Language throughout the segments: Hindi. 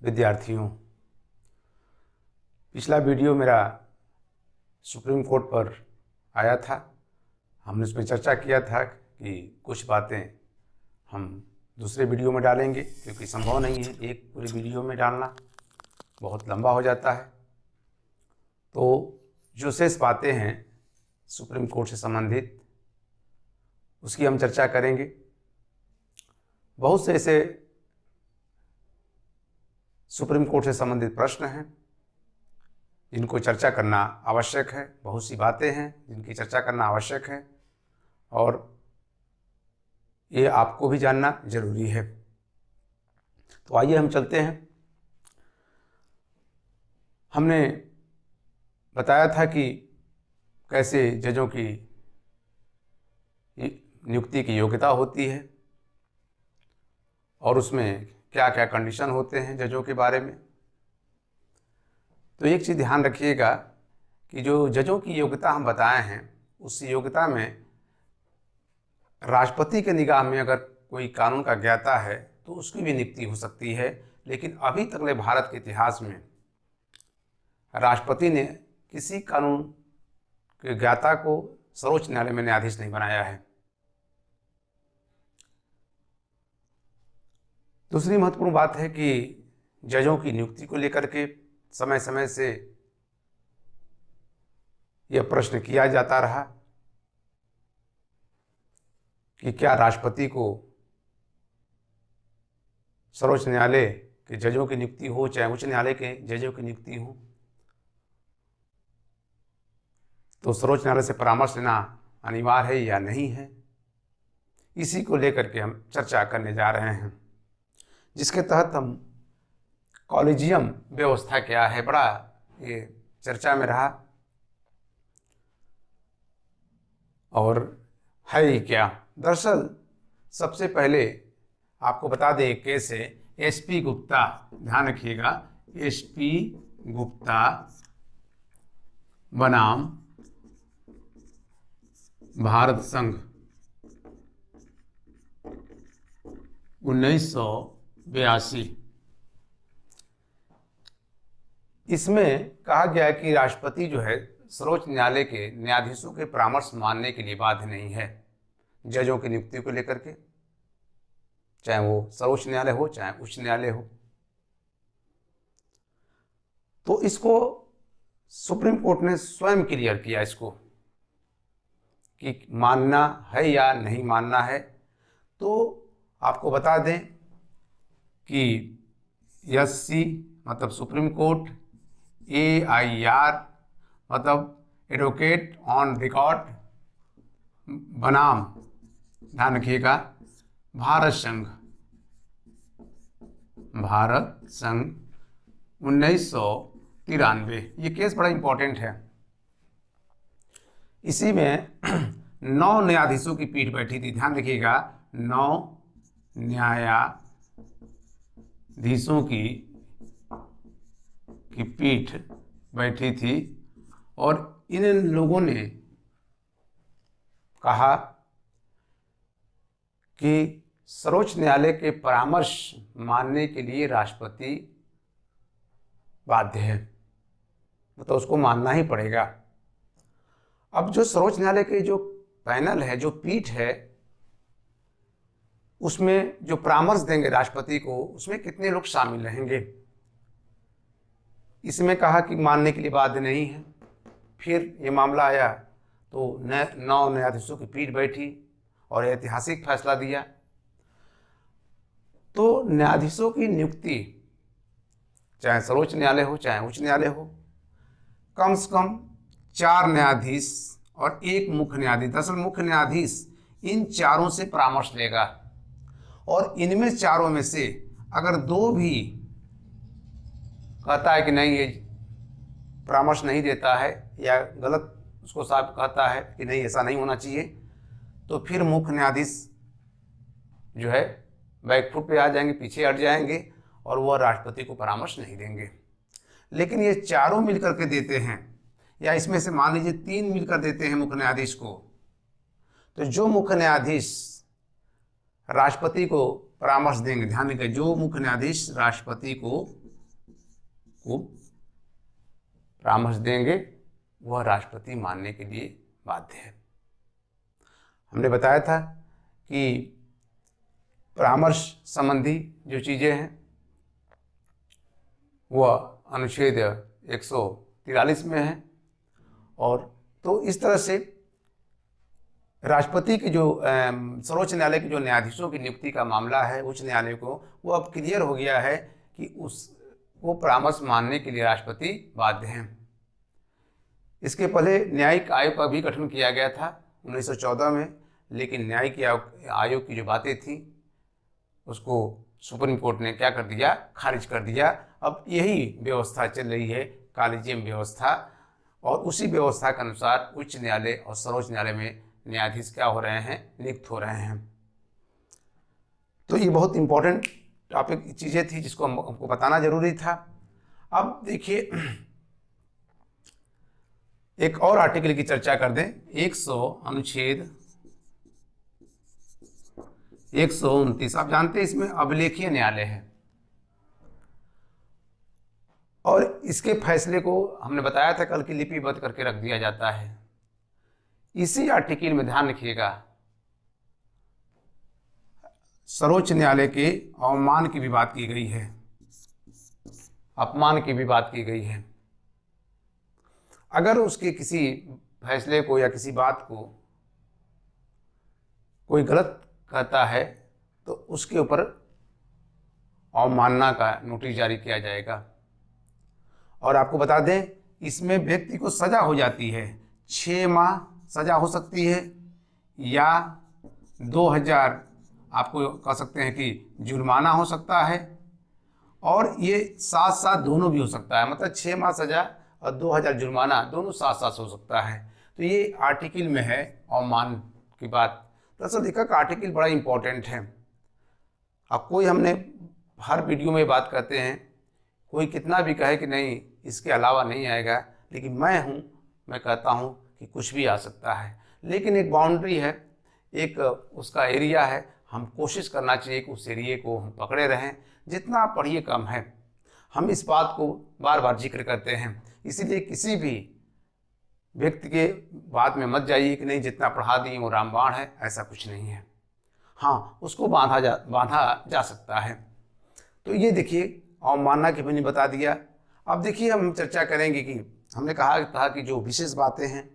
विद्यार्थियों, पिछला वीडियो मेरा सुप्रीम कोर्ट पर आया था। हमने उसमें चर्चा किया था कि कुछ बातें हम दूसरे वीडियो में डालेंगे, क्योंकि संभव नहीं है एक पूरी वीडियो में डालना, बहुत लंबा हो जाता है। तो जो शेष बातें हैं सुप्रीम कोर्ट से संबंधित, उसकी हम चर्चा करेंगे। बहुत से ऐसे सुप्रीम कोर्ट से संबंधित प्रश्न हैं जिनको चर्चा करना आवश्यक है। बहुत सी बातें हैं जिनकी चर्चा करना आवश्यक है और ये आपको भी जानना जरूरी है। तो आइए हम चलते हैं। हमने बताया था कि कैसे जजों की नियुक्ति की योग्यता होती है और उसमें क्या क्या कंडीशन होते हैं जजों के बारे में। तो एक चीज़ ध्यान रखिएगा कि जो जजों की योग्यता हम बताए हैं, उस योग्यता में राष्ट्रपति के निगाह में अगर कोई कानून का ज्ञाता है तो उसकी भी नियुक्ति हो सकती है। लेकिन अभी तक भारत के इतिहास में राष्ट्रपति ने किसी कानून के ज्ञाता को सर्वोच्च न्यायालय में न्यायाधीश नहीं बनाया है। दूसरी महत्वपूर्ण बात है कि जजों की नियुक्ति को लेकर के समय समय से यह प्रश्न किया जाता रहा कि क्या राष्ट्रपति को सर्वोच्च न्यायालय के जजों की नियुक्ति हो, चाहे उच्च न्यायालय के जजों की नियुक्ति हो, तो सर्वोच्च न्यायालय से परामर्श लेना अनिवार्य है या नहीं है। इसी को लेकर के हम चर्चा करने जा रहे हैं, जिसके तहत हम कॉलेजियम व्यवस्था क्या है, बड़ा ये चर्चा में रहा और है ही क्या। दरअसल सबसे पहले आपको बता दें एक केस है एसपी गुप्ता। ध्यान रखिएगा, एसपी गुप्ता बनाम भारत संघ 1982। इसमें कहा गया कि राष्ट्रपति जो है सर्वोच्च न्यायालय के न्यायाधीशों के परामर्श मानने के लिए बाध्य नहीं है जजों की नियुक्ति को लेकर के, चाहे वो सर्वोच्च न्यायालय हो चाहे उच्च न्यायालय हो। तो इसको सुप्रीम कोर्ट ने स्वयं क्लियर किया इसको कि मानना है या नहीं मानना है। तो आपको बता दें कि एससी मतलब सुप्रीम कोर्ट, AIR मतलब एडवोकेट ऑन रिकॉर्ड बनाम, ध्यान रखिएगा, भारत संघ 1993। ये केस बड़ा इंपॉर्टेंट है। इसी में 9 न्यायाधीशों की पीठ बैठी थी। ध्यान रखिएगा, 9 न्यायाधीशों की पीठ बैठी थी और इन लोगों ने कहा कि सर्वोच्च न्यायालय के परामर्श मानने के लिए राष्ट्रपति बाध्य है, मतलब उसको मानना ही पड़ेगा। अब जो सर्वोच्च न्यायालय के जो पैनल है, जो पीठ है, उसमें जो परामर्श देंगे राष्ट्रपति को, उसमें कितने लोग शामिल रहेंगे। इसमें कहा कि मानने के लिए बाध्य नहीं है। फिर ये मामला आया तो 9 न्यायाधीशों की पीठ बैठी और ऐतिहासिक फैसला दिया। तो न्यायाधीशों की नियुक्ति चाहे सर्वोच्च न्यायालय हो चाहे उच्च न्यायालय हो, कम से कम 4 न्यायाधीश और 1 मुख्य न्यायाधीश, दरअसल मुख्य न्यायाधीश इन चारों से परामर्श लेगा और इनमें चारों में से अगर 2 भी कहता है कि नहीं, ये परामर्श नहीं देता है या गलत उसको साफ कहता है कि नहीं ऐसा नहीं होना चाहिए, तो फिर मुख्य न्यायाधीश जो है बैकफुट पे आ जाएंगे, पीछे हट जाएंगे और वह राष्ट्रपति को परामर्श नहीं देंगे। लेकिन ये चारों मिलकर के देते हैं, या इसमें से मान लीजिए 3 मिलकर देते हैं मुख्य न्यायाधीश को, तो जो मुख्य न्यायाधीश राष्ट्रपति को परामर्श देंगे, ध्यान रखिए, जो मुख्य न्यायाधीश राष्ट्रपति को वो परामर्श देंगे वह राष्ट्रपति मानने के लिए बाध्य है। हमने बताया था कि परामर्श संबंधी जो चीज़ें हैं वह अनुच्छेद 143 में है, और तो इस तरह से राष्ट्रपति के जो सर्वोच्च न्यायालय के जो न्यायाधीशों की नियुक्ति का मामला है उच्च न्यायालय को, वो अब क्लियर हो गया है कि वो परामर्श मानने के लिए राष्ट्रपति बाध्य हैं। इसके पहले न्यायिक आयोग का भी गठन किया गया था 1914 में, लेकिन न्यायिक आयोग की जो बातें थी उसको सुप्रीम कोर्ट ने क्या कर दिया, खारिज कर दिया। अब यही व्यवस्था चल रही है, कॉलेजियम व्यवस्था, और उसी व्यवस्था के अनुसार उच्च न्यायालय और सर्वोच्च न्यायालय में न्यायाधीश क्या हो रहे हैं, नियुक्त हो रहे हैं। तो ये बहुत इंपॉर्टेंट टॉपिक चीज़ें थी जिसको हमको बताना जरूरी था। अब देखिए एक और आर्टिकल की चर्चा कर दें। अनुच्छेद 129, आप जानते हैं इसमें अभिलेखीय न्यायालय है, और इसके फैसले को हमने बताया था कल की लिपिबद्ध करके रख दिया जाता है। इसी आर्टिकल में ध्यान रखिएगा, सर्वोच्च न्यायालय के अवमान की भी बात की गई है, अपमान की भी बात की गई है। अगर उसके किसी फैसले को या किसी बात को कोई गलत कहता है तो उसके ऊपर अवमानना का नोटिस जारी किया जाएगा। और आपको बता दें इसमें व्यक्ति को सजा हो जाती है, 6 माह सजा हो सकती है, या 2000 आपको कह सकते हैं कि जुर्माना हो सकता है, और ये साथ साथ दोनों भी हो सकता है, मतलब 6 माह सजा और 2000 जुर्माना दोनों साथ साथ हो सकता है। तो ये आर्टिकल में है अवमान की बात। दरअसल देखा कि आर्टिकल बड़ा इंपॉर्टेंट है। अब कोई हमने हर वीडियो में बात करते हैं, कोई कितना भी कहे कि नहीं इसके अलावा नहीं आएगा, लेकिन मैं कहता हूँ कि कुछ भी आ सकता है, लेकिन एक बाउंड्री है, एक उसका एरिया है। हम कोशिश करना चाहिए कि उस एरिए को हम पकड़े रहें, जितना पढ़िए कम है। हम इस बात को बार बार जिक्र करते हैं, इसीलिए किसी भी व्यक्ति के बात में मत जाइए कि नहीं जितना पढ़ा दिए वो रामबाण है, ऐसा कुछ नहीं है। हाँ, उसको बांधा जा सकता है। तो ये देखिए अवमानना की मैंने बता दिया। अब देखिए हम चर्चा करेंगे कि हमने कहा था कि जो विशेष बातें हैं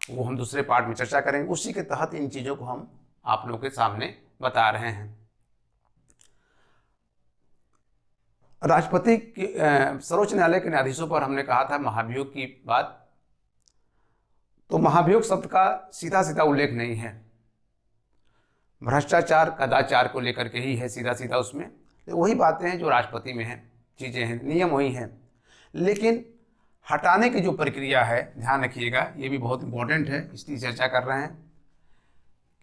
वो हम दूसरे पार्ट में चर्चा करेंगे, उसी के तहत इन चीज़ों को हम आप लोगों के सामने बता रहे हैं। राष्ट्रपति की सर्वोच्च न्यायालय के न्यायाधीशों पर हमने कहा था महाभियोग की बात, तो महाभियोग शब्द का सीधा सीधा उल्लेख नहीं है, भ्रष्टाचार कदाचार को लेकर के ही है सीधा सीधा उसमें। तो वही बातें हैं जो राष्ट्रपति में हैं, चीज़ें हैं, नियम वही हैं, लेकिन हटाने की जो प्रक्रिया है ध्यान रखिएगा, ये भी बहुत इंपॉर्टेंट है, इसकी चर्चा कर रहे हैं।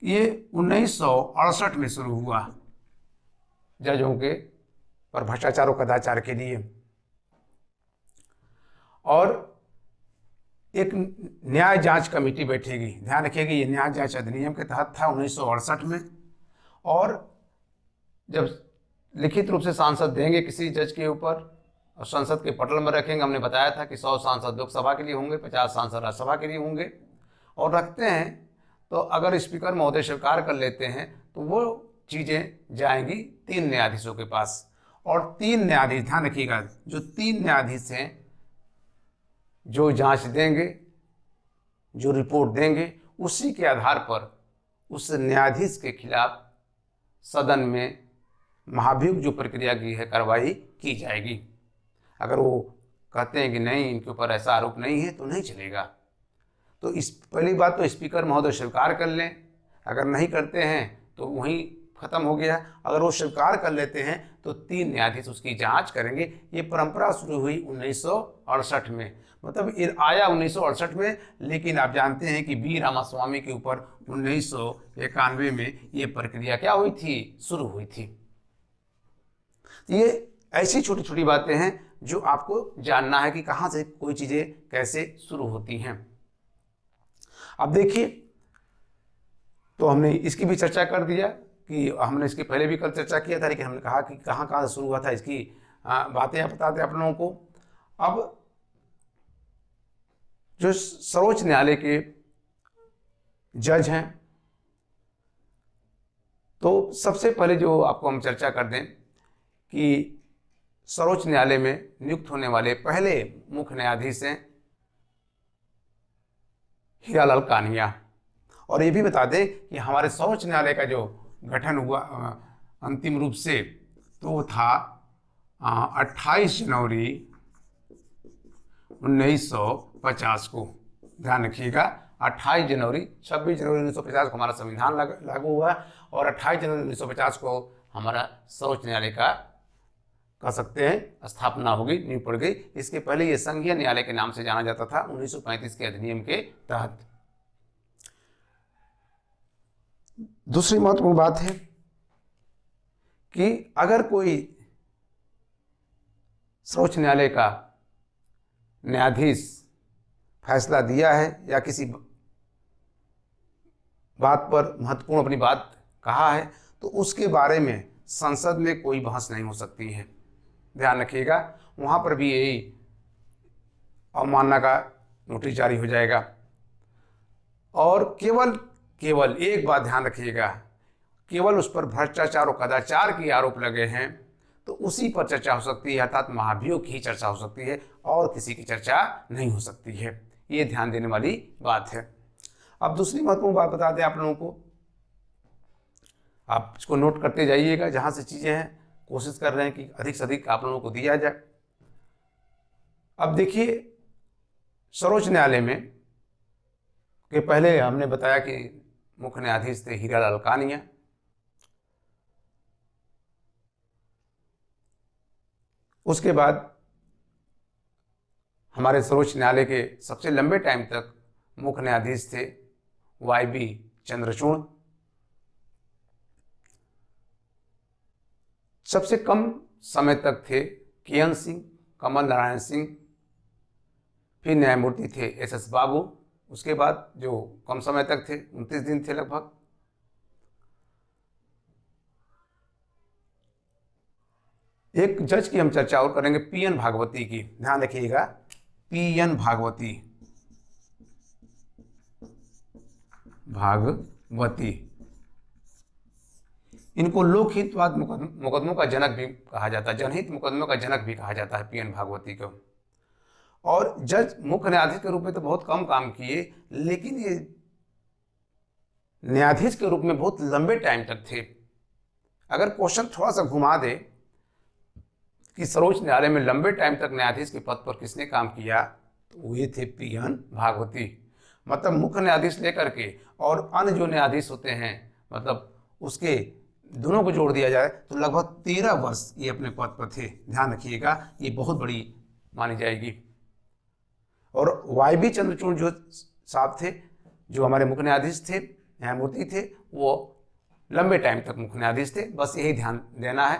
ये 1968 में शुरू हुआ जजों के पर भ्रष्टाचार और कदाचार के लिए, और एक न्याय जांच कमेटी बैठेगी। ध्यान रखिएगा ये न्याय जांच अधिनियम के तहत था 1968 में, और जब लिखित रूप से सांसद देंगे किसी जज के ऊपर और संसद के पटल में रखेंगे, हमने बताया था कि 100 सांसद लोकसभा के लिए होंगे, 50 सांसद राज्यसभा के लिए होंगे, और रखते हैं तो अगर स्पीकर महोदय स्वीकार कर लेते हैं तो वो चीज़ें जाएंगी 3 न्यायाधीशों के पास, और 3 न्यायाधीश, ध्यान रखिएगा, जो 3 न्यायाधीश हैं जो जांच देंगे, जो रिपोर्ट देंगे, उसी के आधार पर उस न्यायाधीश के खिलाफ सदन में महाभियोग जो प्रक्रिया की है कार्रवाई की जाएगी। अगर वो कहते हैं कि नहीं इनके ऊपर ऐसा आरोप नहीं है तो नहीं चलेगा। तो इस पहली बात तो स्पीकर महोदय स्वीकार कर लें, अगर नहीं करते हैं तो वहीं खत्म हो गया। अगर वो स्वीकार कर लेते हैं तो 3 न्यायाधीश उसकी जांच करेंगे। ये परंपरा शुरू हुई 1968 में, मतलब ये आया 1968 में, लेकिन आप जानते हैं कि बी रामास्वामी के ऊपर 1991 में ये प्रक्रिया क्या हुई थी, शुरू हुई थी। ये ऐसी छोटी छोटी बातें हैं जो आपको जानना है कि कहाँ से कोई चीज़ें कैसे शुरू होती हैं। अब देखिए, तो हमने इसकी भी चर्चा कर दिया कि हमने इसके पहले भी कल चर्चा किया था, लेकिन हमने कहा कि कहाँ कहाँ से शुरू हुआ था, इसकी बातें बता दें आप लोगों को। अब जो सर्वोच्च न्यायालय के जज हैं, तो सबसे पहले जो आपको हम चर्चा कर दें कि सर्वोच्च न्यायालय में नियुक्त होने वाले पहले मुख्य न्यायाधीश हैं हीरालाल कानिया। और ये भी बता दें कि हमारे सर्वोच्च न्यायालय का जो गठन हुआ अंतिम रूप से, तो वो था 28 जनवरी 1950 को। ध्यान रखिएगा, 28 जनवरी 26 जनवरी 1950 को हमारा संविधान लागू हुआ और 28 जनवरी 1950 को हमारा सर्वोच्च न्यायालय का कह सकते हैं स्थापना हो गई, नींव पड़ गई। इसके पहले ये संघीय न्यायालय के नाम से जाना जाता था 1935 के अधिनियम के तहत। दूसरी महत्वपूर्ण बात है कि अगर कोई सर्वोच्च न्यायालय का न्यायाधीश फैसला दिया है या किसी बात पर महत्वपूर्ण अपनी बात कहा है, तो उसके बारे में संसद में कोई बहस नहीं हो सकती है। ध्यान रखिएगा, वहां पर भी यही अवमानना का नोटिस जारी हो जाएगा। और केवल एक बात ध्यान रखिएगा, केवल उस पर भ्रष्टाचार और कदाचार के आरोप लगे हैं तो उसी पर चर्चा हो सकती है, अर्थात महाभियोग की चर्चा हो सकती है और किसी की चर्चा नहीं हो सकती है। ये ध्यान देने वाली बात है। अब दूसरी महत्वपूर्ण बात बता दें आप लोगों को, आप इसको नोट करते जाइएगा, जहां से चीजें हैं कोशिश कर रहे हैं कि अधिक से अधिक आप लोगों को दिया जाए। अब देखिए, सर्वोच्च न्यायालय में के पहले हमने बताया कि मुख्य न्यायाधीश थे हीरालाल कानिया। उसके बाद हमारे सर्वोच्च न्यायालय के सबसे लंबे टाइम तक मुख्य न्यायाधीश थे वाई.बी. चंद्रचूड़। सबसे कम समय तक थे के.एन. सिंह, कमल नारायण सिंह। फिर न्यायमूर्ति थे एस.एस. बाबू। उसके बाद जो कम समय तक थे 29 दिन थे लगभग। एक जज की हम चर्चा और करेंगे, पी.एन. भागवती की। ध्यान रखिएगा, पी.एन. भागवती। इनको लोकहितवाद मुकदमों का जनक भी कहा जाता है, जनहित मुकदमों का जनक भी कहा जाता है पी.एन. भागवती को। और जज मुख्य न्यायाधीश के रूप में तो बहुत कम काम किए, लेकिन ये न्यायाधीश के रूप में बहुत लंबे टाइम तक थे। अगर क्वेश्चन थोड़ा सा घुमा दे कि सर्वोच्च न्यायालय में लंबे टाइम तक न्यायाधीश के पद पर किसने काम किया, तो ये थे पी.एन. भागवती। मतलब मुख्य न्यायाधीश लेकर के और अन्य जो न्यायाधीश होते हैं, मतलब उसके दोनों को जोड़ दिया जाए तो लगभग 13 वर्ष ये अपने पद पर थे। ध्यान रखिएगा, ये बहुत बड़ी मानी जाएगी। और वाई.बी. चंद्रचूड़ जो साहब थे, जो हमारे मुख्य न्यायाधीश थे, न्यायमूर्ति थे, वो लंबे टाइम तक मुख्य न्यायाधीश थे। बस यही ध्यान देना है।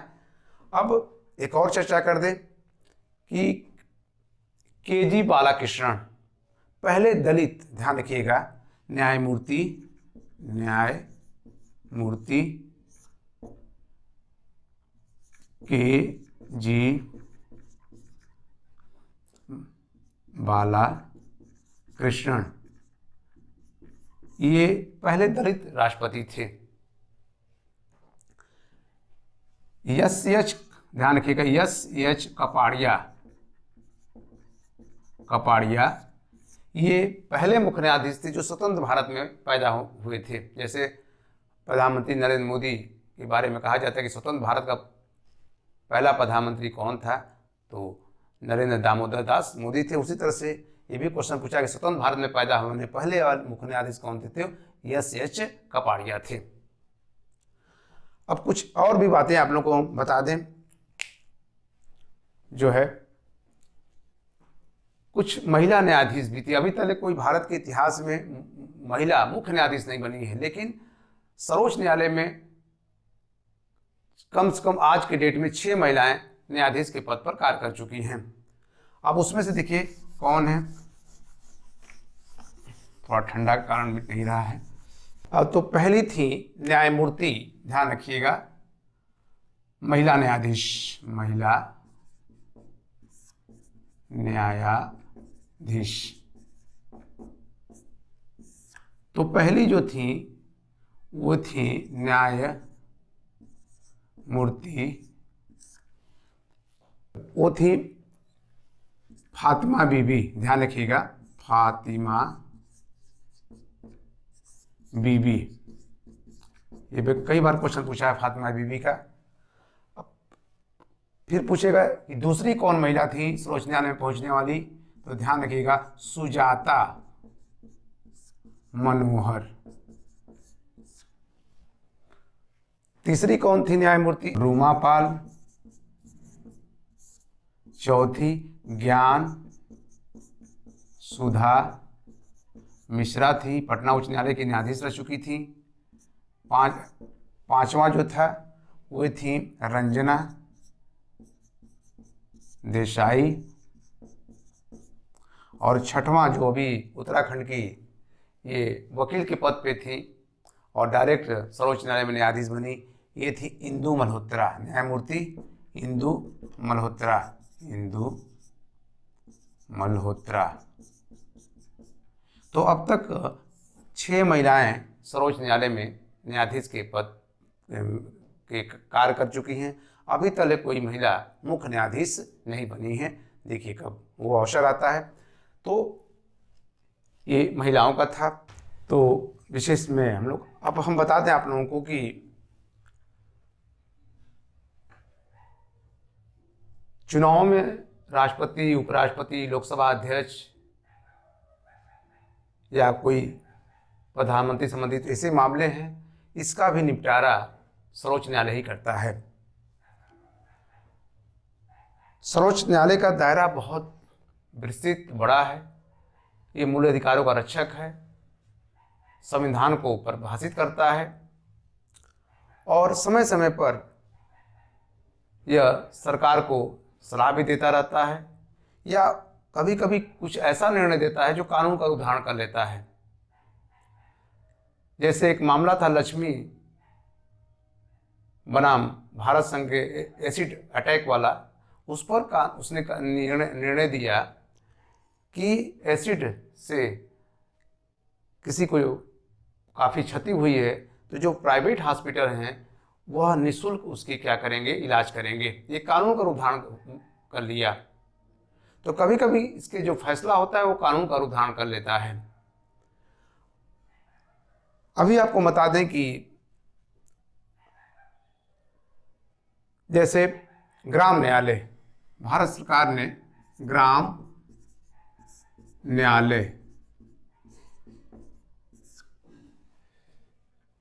अब एक और चर्चा कर दें कि के.जी. बालाकृष्णन, पहले दलित, ध्यान रखिएगा, न्यायमूर्ति के.जी. बालाकृष्णन, ये पहले दलित राष्ट्रपति थे। एस.एच. ध्यान रखिएगा, एस.एच. कपाड़िया, ये पहले मुख्य न्यायाधीश थे जो स्वतंत्र भारत में पैदा हुए थे। जैसे प्रधानमंत्री नरेंद्र मोदी के बारे में कहा जाता है कि स्वतंत्र भारत का पहला प्रधानमंत्री कौन था, तो नरेंद्र दामोदर दास मोदी थे। उसी तरह से ये भी क्वेश्चन पूछा कि स्वतंत्र भारत में पैदा होने पहले मुख्य न्यायाधीश कौन थे, एस.एच. कपाड़िया थे। अब कुछ और भी बातें आप लोगों को बता दें, जो है कुछ महिला न्यायाधीश भी थी। अभी तक कोई भारत के इतिहास में महिला मुख्य न्यायाधीश नहीं बनी है, लेकिन सर्वोच्च न्यायालय में कम से कम आज के डेट में 6 महिलाएं न्यायाधीश के पद पर कार्य कर चुकी हैं। अब उसमें से देखिए कौन है, थोड़ा ठंडा के कारण मिट नहीं रहा है। अब तो पहली थी न्यायमूर्ति, ध्यान रखिएगा, महिला न्यायाधीश। तो पहली जो थी वो थी न्यायमूर्ति, वो थी फातिमा बीबी। ध्यान रखिएगा, फातिमा बीबी। ये भी कई बार क्वेश्चन पूछा है फातिमा बीबी का। फिर पूछेगा कि दूसरी कौन महिला थी सर्वोच्च न्यायालय में पहुंचने वाली, तो ध्यान रखिएगा, सुजाता मनोहर। तीसरी कौन थी न्यायमूर्ति, रूमा पाल। चौथी ज्ञान सुधा मिश्रा थी, पटना उच्च न्यायालय की न्यायाधीश रह चुकी थी। पांचवा जो था वो थी रंजना देसाई। और छठवां जो अभी उत्तराखंड की ये वकील के पद पे थी और डायरेक्ट सर्वोच्च न्यायालय में न्यायाधीश बनी, ये थी इंदु मल्होत्रा। न्यायमूर्ति इंदु मल्होत्रा। इंदु मल्होत्रा। तो अब तक 6 महिलाएं सर्वोच्च न्यायालय में न्यायाधीश के पद के कार्य कर चुकी हैं। अभी तक कोई महिला मुख्य न्यायाधीश नहीं बनी है। देखिए कब वो अवसर आता है। तो ये महिलाओं का था। तो विशेष में हम बता दें आप लोगों को कि चुनाव में राष्ट्रपति, उपराष्ट्रपति, लोकसभा अध्यक्ष या कोई प्रधानमंत्री संबंधित ऐसे मामले हैं, इसका भी निपटारा सर्वोच्च न्यायालय ही करता है। सर्वोच्च न्यायालय का दायरा बहुत विस्तृत बड़ा है। ये मूल अधिकारों का रक्षक है, संविधान को परिभाषित करता है और समय समय पर यह सरकार को सलाह भी देता रहता है या कभी कभी कुछ ऐसा निर्णय देता है जो कानून का उल्लंघन कर लेता है। जैसे एक मामला था लक्ष्मी बनाम भारत संघ के एसिड अटैक वाला, उस पर उसने निर्णय दिया कि एसिड से किसी को काफ़ी क्षति हुई है तो जो प्राइवेट हॉस्पिटल हैं वह निःशुल्क उसकी क्या करेंगे, इलाज करेंगे। ये कानून का उल्लंघन कर लिया। तो कभी कभी इसके जो फैसला होता है वो कानून का उल्लंघन कर लेता है। अभी आपको बता दें कि जैसे ग्राम न्यायालय, भारत सरकार ने ग्राम न्यायालय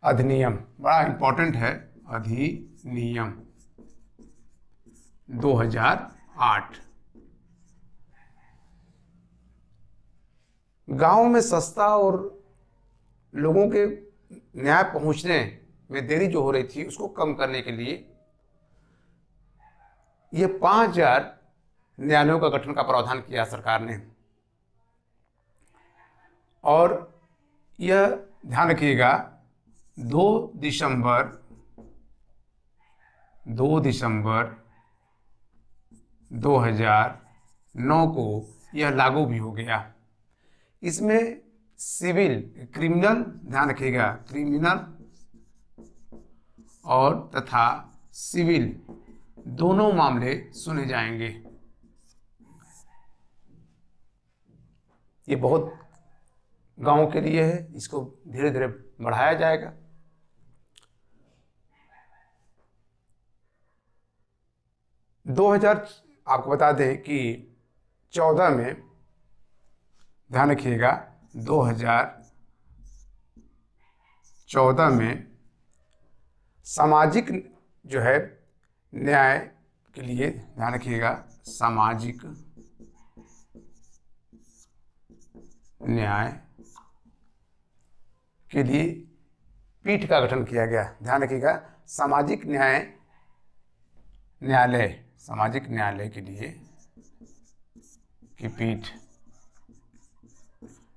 अधिनियम, बड़ा इंपॉर्टेंट है, अधिनियम 2008 गांव में सस्ता और लोगों के न्याय पहुंचने में देरी जो हो रही थी उसको कम करने के लिए ये 5000 न्यायालयों का गठन का प्रावधान किया सरकार ने। और यह ध्यान रखिएगा 2 दिसंबर 2009 को यह लागू भी हो गया। इसमें सिविल, क्रिमिनल, ध्यान रखिएगा, क्रिमिनल और तथा सिविल दोनों मामले सुने जाएंगे। ये बहुत गांव के लिए है, इसको धीरे धीरे बढ़ाया जाएगा। आपको बता दें कि 14 में, ध्यान रखिएगा, 2014 में सामाजिक जो है न्याय के लिए, ध्यान रखिएगा, सामाजिक न्याय के लिए पीठ का गठन किया गया। ध्यान रखिएगा, सामाजिक न्यायालय के लिए की पीठ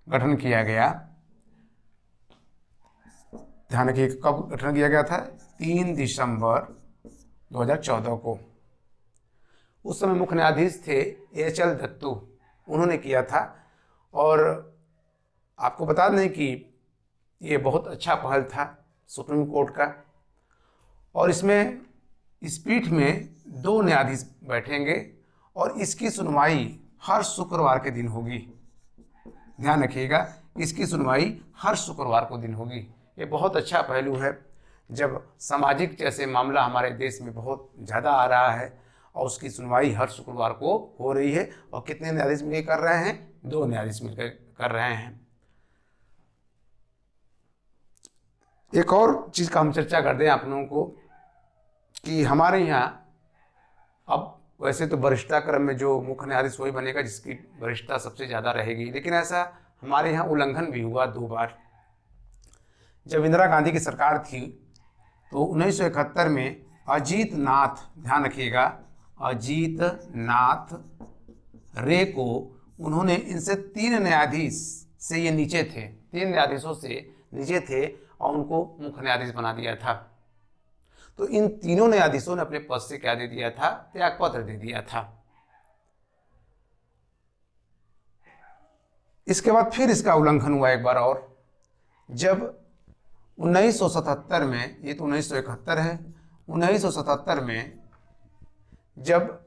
गठन किया गया। ध्यान रखिए कब गठन किया गया था, 3 दिसंबर 2014 को। उस समय मुख्य न्यायाधीश थे HL दत्तू। उन्होंने किया था। और आपको बता दें कि ये बहुत अच्छा पहल था सुप्रीम कोर्ट का। और इसमें इस पीठ में 2 न्यायाधीश बैठेंगे और इसकी सुनवाई हर शुक्रवार के दिन होगी। ध्यान रखिएगा, इसकी सुनवाई हर शुक्रवार को दिन होगी। ये बहुत अच्छा पहलू है जब सामाजिक जैसे मामला हमारे देश में बहुत ज़्यादा आ रहा है और उसकी सुनवाई हर शुक्रवार को हो रही है। और कितने न्यायाधीश मिलकर कर रहे हैं? 2 न्यायाधीश मिलकर कर रहे हैं। एक और चीज़ का हम चर्चा कर दें आप लोगों को कि हमारे यहाँ अब वैसे तो वरिष्ठता क्रम में जो मुख्य न्यायाधीश वही बनेगा जिसकी वरिष्ठता सबसे ज़्यादा रहेगी, लेकिन ऐसा हमारे यहाँ उल्लंघन भी हुआ 2 बार। जब इंदिरा गांधी की सरकार थी तो 1971 में अजीत नाथ, ध्यान रखिएगा, अजीत नाथ रे को उन्होंने इनसे 3 न्यायाधीश से ये नीचे थे, 3 न्यायाधीशों से नीचे थे और उनको मुख्य न्यायाधीश बना दिया था। तो इन तीनों न्यायाधीशों ने अपने पद से क्या दे दिया था? त्यागपत्र दे दिया था। इसके बाद फिर इसका उल्लंघन हुआ एक बार और, जब 1977 में, ये तो 1971 है, 1977 में जब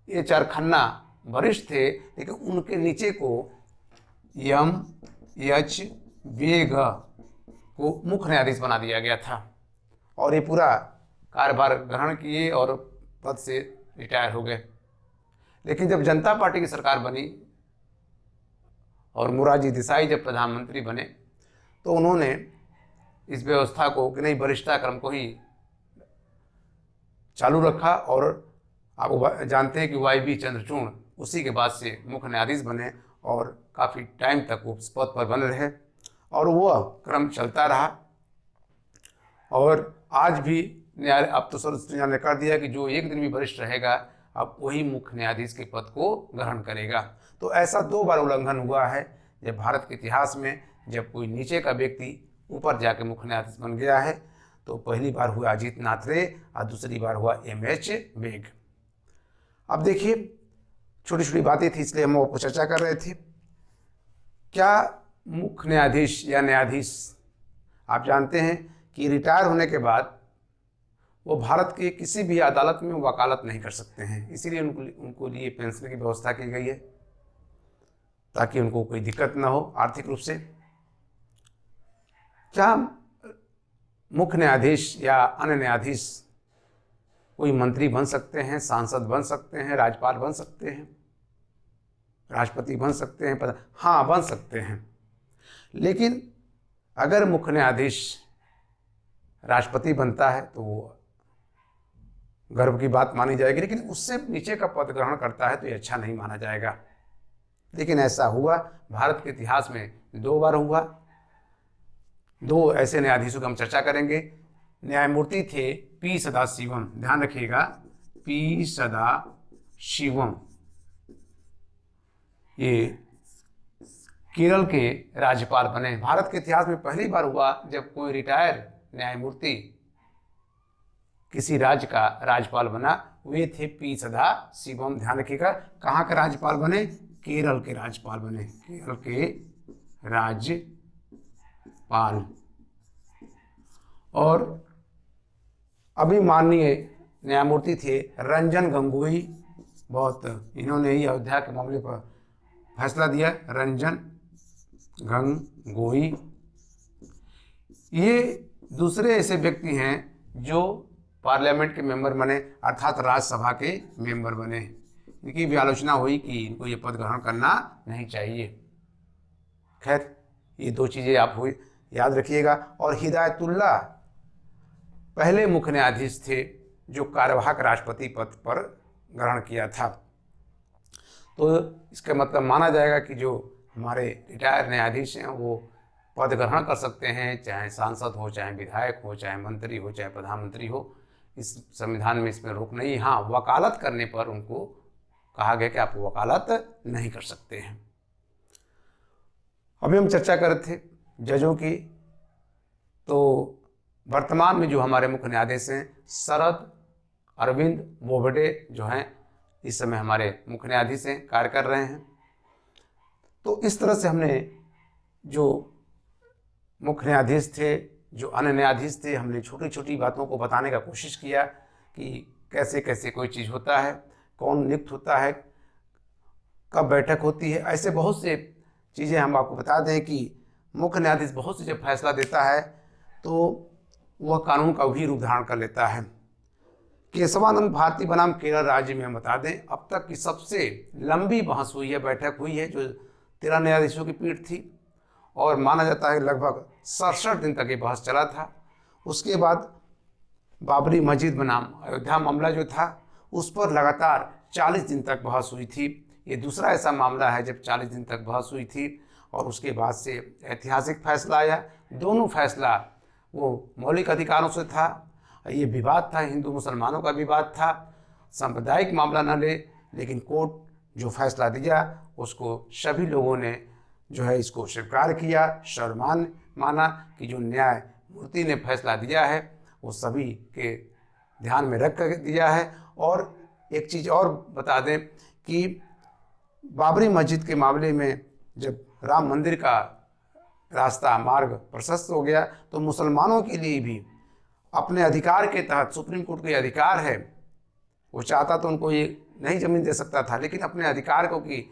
ये 4 खन्ना वरिष्ठ थे लेकिन उनके नीचे को यम एच वेग को मुख्य न्यायाधीश बना दिया गया था और ये पूरा कार्यभार ग्रहण किए और पद से रिटायर हो गए। लेकिन जब जनता पार्टी की सरकार बनी और मोरारजी देसाई जब प्रधानमंत्री बने तो उन्होंने इस व्यवस्था को कि नहीं, वरिष्ठता क्रम को ही चालू रखा। और आप जानते हैं कि वाई.बी. चंद्रचूड़ उसी के बाद से मुख्य न्यायाधीश बने और काफ़ी टाइम तक वो उस पद पर बने रहे और वह क्रम चलता रहा। और आज भी न्यायालय, अब तो सर्वोच्च न्यायालय ने कर दिया कि जो एक दिन भी वरिष्ठ रहेगा अब वही मुख्य न्यायाधीश के पद को ग्रहण करेगा। तो ऐसा 2 बार उल्लंघन हुआ है जब भारत के इतिहास में, जब कोई नीचे का व्यक्ति ऊपर जाके मुख्य न्यायाधीश बन गया है। तो पहली बार हुआ अजीत नाथ रे और दूसरी बार हुआ M.H. वेग। अब देखिए, छोटी छोटी बातें थी इसलिए हम आपको चर्चा कर रहे थे। क्या मुख्य न्यायाधीश या न्यायाधीश, आप जानते हैं कि रिटायर होने के बाद वो भारत के किसी भी अदालत में वकालत नहीं कर सकते हैं, इसीलिए उनको लिए पेंशन की व्यवस्था की गई है ताकि उनको कोई दिक्कत ना हो आर्थिक रूप से। क्या मुख्य न्यायाधीश या अन्य न्यायाधीश कोई मंत्री बन सकते हैं, सांसद बन सकते हैं, राज्यपाल बन सकते हैं, राष्ट्रपति बन सकते हैं? हाँ, बन सकते हैं। लेकिन अगर मुख्य न्यायाधीश राष्ट्रपति बनता है तो वो गर्व की बात मानी जाएगी, लेकिन उससे नीचे का पद ग्रहण करता है तो ये अच्छा नहीं माना जाएगा। लेकिन ऐसा हुआ भारत के इतिहास में 2 बार हुआ। 2 ऐसे न्यायाधीशों की हम चर्चा करेंगे। न्यायमूर्ति थे पी सदाशिवम, ध्यान रखिएगा, पी सदाशिवम, ये केरल के राज्यपाल बने। भारत के इतिहास में पहली बार हुआ जब कोई रिटायर न्यायमूर्ति किसी राज्य का राज्यपाल बना, वे थे पी सदाशिवम। ध्यान रखिएगा, कहाँ के राज्यपाल बने? केरल के राज्यपाल बने, केरल के राज्यपाल। और अभी माननीय न्यायमूर्ति थे रंजन गोगोई, बहुत इन्होंने ही अयोध्या के मामले पर फैसला दिया, रंजन गोगोई। ये दूसरे ऐसे व्यक्ति हैं जो पार्लियामेंट के मेंबर बने, अर्थात राज्यसभा के मेंबर बने। इनकी भी आलोचना हुई कि इनको ये पद ग्रहण करना नहीं चाहिए। खैर, ये 2 चीज़ें आप याद रखिएगा। और हिदायतुल्लाह पहले मुख्य न्यायाधीश थे जो कार्यवाहक राष्ट्रपति पद पर ग्रहण किया था। तो इसका मतलब माना जाएगा कि जो हमारे रिटायर न्यायाधीश हैं वो पद ग्रहण कर सकते हैं, चाहे सांसद हो, चाहे विधायक हो, चाहे मंत्री हो, चाहे प्रधानमंत्री हो। इस संविधान में इसमें रोक नहीं। हाँ, वकालत करने पर उनको कहा गया कि आप वकालत नहीं कर सकते हैं। अभी हम चर्चा कर रहे थे जजों की। तो वर्तमान में जो हमारे मुख्य न्यायाधीश हैं शरद अरविंद बोबडे जो हैं, इस समय हमारे मुख्य न्यायाधीश हैं, कार्य कर रहे हैं। तो इस तरह से हमने जो मुख्य न्यायाधीश थे, जो अन्य न्यायाधीश थे, हमने छोटी छोटी बातों को बताने का कोशिश किया कि कैसे कैसे कोई चीज़ होता है, कौन नियुक्त होता है, कब बैठक होती है। ऐसे बहुत से चीज़ें हम आपको बता दें कि मुख्य न्यायाधीश बहुत से जब फैसला देता है तो वह कानून का भी रूप धारण कर लेता है। केशवानंद भारती बनाम केरल राज्य में हम बता दें अब तक की सबसे लंबी बहस हुई है, बैठक हुई है, जो 13 न्यायाधीशों की पीठ थी और माना जाता है लगभग 67 दिन तक ये बहस चला था। उसके बाद बाबरी मस्जिद बनाम अयोध्या मामला जो था उस पर लगातार 40 दिन तक बहस हुई थी। ये दूसरा ऐसा मामला है जब 40 दिन तक बहस हुई थी और उसके बाद से ऐतिहासिक फैसला आया। दोनों फैसला वो मौलिक अधिकारों से था। ये विवाद था, हिंदू मुसलमानों का विवाद था, सांप्रदायिक मामला न ले, लेकिन कोर्ट जो फैसला दिया उसको सभी लोगों ने जो है इसको स्वीकार किया, सर्वमान्य माना कि जो न्यायमूर्ति ने फैसला दिया है वो सभी के ध्यान में रख कर दिया है। और एक चीज़ और बता दें कि बाबरी मस्जिद के मामले में जब राम मंदिर का रास्ता मार्ग प्रशस्त हो गया तो मुसलमानों के लिए भी अपने अधिकार के तहत, सुप्रीम कोर्ट के अधिकार है, वो चाहता तो उनको ये नहीं ज़मीन दे सकता था, लेकिन अपने अधिकार को कि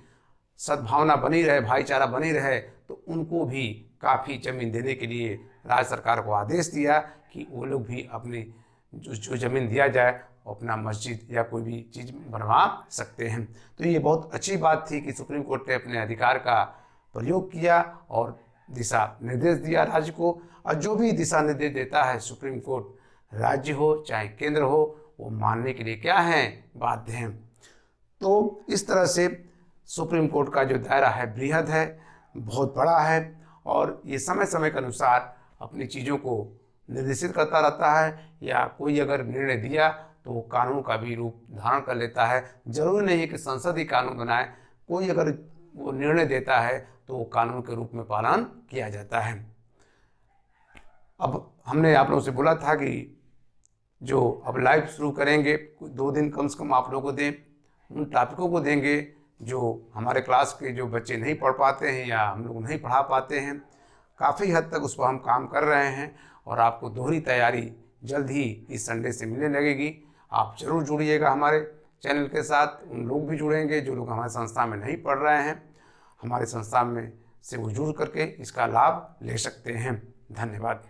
सद्भावना बनी रहे, भाईचारा बनी रहे, तो उनको भी काफ़ी ज़मीन देने के लिए राज्य सरकार को आदेश दिया कि वो लोग भी अपनी जो ज़मीन दिया जाए अपना मस्जिद या कोई भी चीज़ बनवा सकते हैं। तो ये बहुत अच्छी बात थी कि सुप्रीम कोर्ट ने अपने अधिकार का प्रयोग किया और दिशा निर्देश दिया राज्य को। और जो भी दिशा निर्देश देता है सुप्रीम कोर्ट, राज्य हो चाहे केंद्र हो, वो मानने के लिए क्या है, बाध्य हैं। तो इस तरह से सुप्रीम कोर्ट का जो दायरा है बृहद है, बहुत बड़ा है और ये समय समय के अनुसार अपनी चीज़ों को निर्देशित करता रहता है, या कोई अगर निर्णय दिया तो वो कानून का भी रूप धारण कर लेता है। जरूरी नहीं है कि संसद ही कानून बनाए, कोई अगर वो निर्णय देता है तो वो कानून के रूप में पालन किया जाता है। अब हमने आप लोगों से बोला था कि जो अब लाइव शुरू करेंगे 2 दिन कम से कम आप लोगों को दें, उन टॉपिकों को देंगे जो हमारे क्लास के जो बच्चे नहीं पढ़ पाते हैं या हम लोग नहीं पढ़ा पाते हैं। काफ़ी हद तक उस पर हम काम कर रहे हैं और आपको दोहरी तैयारी जल्द ही इस संडे से मिलने लगेगी। आप ज़रूर जुड़िएगा हमारे चैनल के साथ। उन लोग भी जुड़ेंगे जो लोग हमारे संस्था में नहीं पढ़ रहे हैं, हमारे संस्था में से वो जुड़ करके इसका लाभ ले सकते हैं। धन्यवाद।